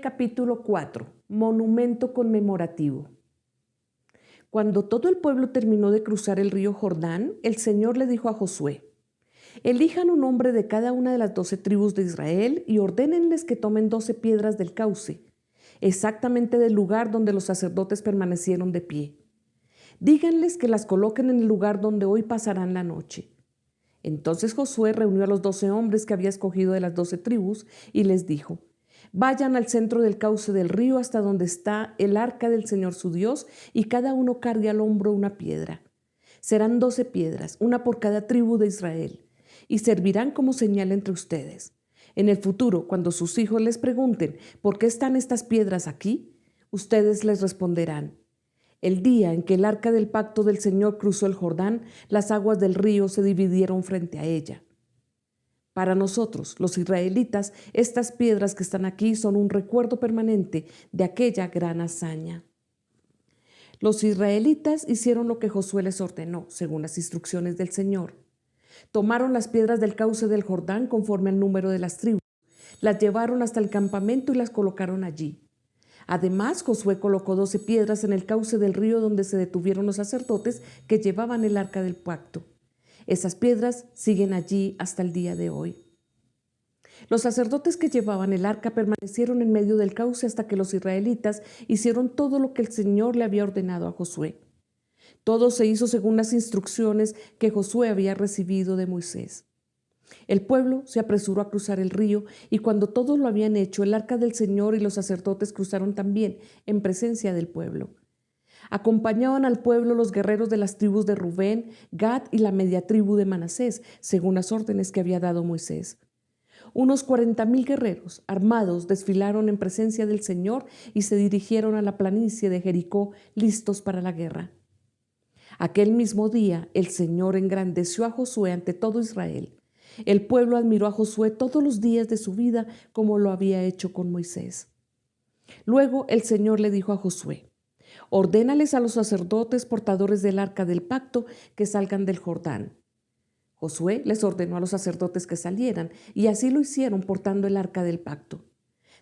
capítulo 4, monumento conmemorativo. Cuando todo el pueblo terminó de cruzar el río Jordán, el Señor le dijo a Josué: elijan un hombre de cada una de las 12 tribus de Israel y ordénenles que tomen 12 piedras del cauce, exactamente del lugar donde los sacerdotes permanecieron de pie. Díganles que las coloquen en el lugar donde hoy pasarán la noche. Entonces Josué reunió a los 12 hombres que había escogido de las 12 tribus y les dijo: vayan al centro del cauce del río hasta donde está el arca del Señor su Dios, y cada uno cargue al hombro una piedra. Serán 12 piedras, una por cada tribu de Israel, y servirán como señal entre ustedes. En el futuro, cuando sus hijos les pregunten ¿por qué están estas piedras aquí?, ustedes les responderán: el día en que el arca del pacto del Señor cruzó el Jordán, las aguas del río se dividieron frente a ella. Para nosotros, los israelitas, estas piedras que están aquí son un recuerdo permanente de aquella gran hazaña. Los israelitas hicieron lo que Josué les ordenó, según las instrucciones del Señor. Tomaron las piedras del cauce del Jordán conforme al número de las tribus, las llevaron hasta el campamento y las colocaron allí. Además, Josué colocó 12 piedras en el cauce del río donde se detuvieron los sacerdotes que llevaban el arca del pacto. Esas piedras siguen allí hasta el día de hoy. Los sacerdotes que llevaban el arca permanecieron en medio del cauce hasta que los israelitas hicieron todo lo que el Señor le había ordenado a Josué. Todo se hizo según las instrucciones que Josué había recibido de Moisés. El pueblo se apresuró a cruzar el río, y cuando todos lo habían hecho, el arca del Señor y los sacerdotes cruzaron también en presencia del pueblo. Acompañaban al pueblo los guerreros de las tribus de Rubén, Gad y la media tribu de Manasés, según las órdenes que había dado Moisés. Unos 40,000 guerreros armados desfilaron en presencia del Señor y se dirigieron a la planicie de Jericó, listos para la guerra. Aquel mismo día el Señor engrandeció a Josué ante todo Israel. El pueblo admiró a Josué todos los días de su vida, como lo había hecho con Moisés. Luego el Señor le dijo a Josué: ordénales a los sacerdotes portadores del arca del pacto que salgan del Jordán. Josué les ordenó a los sacerdotes que salieran, y así lo hicieron portando el arca del pacto.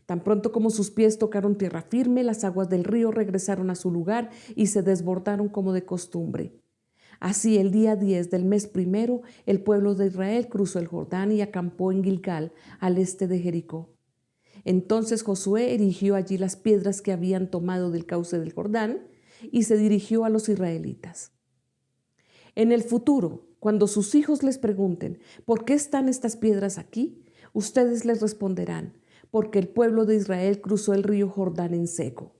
Tan pronto como sus pies tocaron tierra firme, las aguas del río regresaron a su lugar y se desbordaron como de costumbre. Así, el día 10 del mes primero, el pueblo de Israel cruzó el Jordán y acampó en Gilgal, al este de Jericó. Entonces Josué erigió allí las piedras que habían tomado del cauce del Jordán y se dirigió a los israelitas. En el futuro, cuando sus hijos les pregunten ¿por qué están estas piedras aquí?, ustedes les responderán: porque el pueblo de Israel cruzó el río Jordán en seco.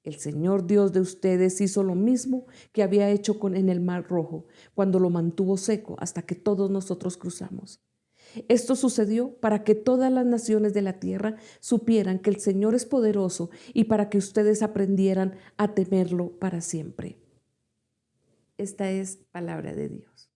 El Señor Dios de ustedes hizo lo mismo que había hecho en el Mar Rojo, cuando lo mantuvo seco hasta que todos nosotros cruzamos. Esto sucedió para que todas las naciones de la tierra supieran que el Señor es poderoso, y para que ustedes aprendieran a temerlo para siempre. Esta es palabra de Dios.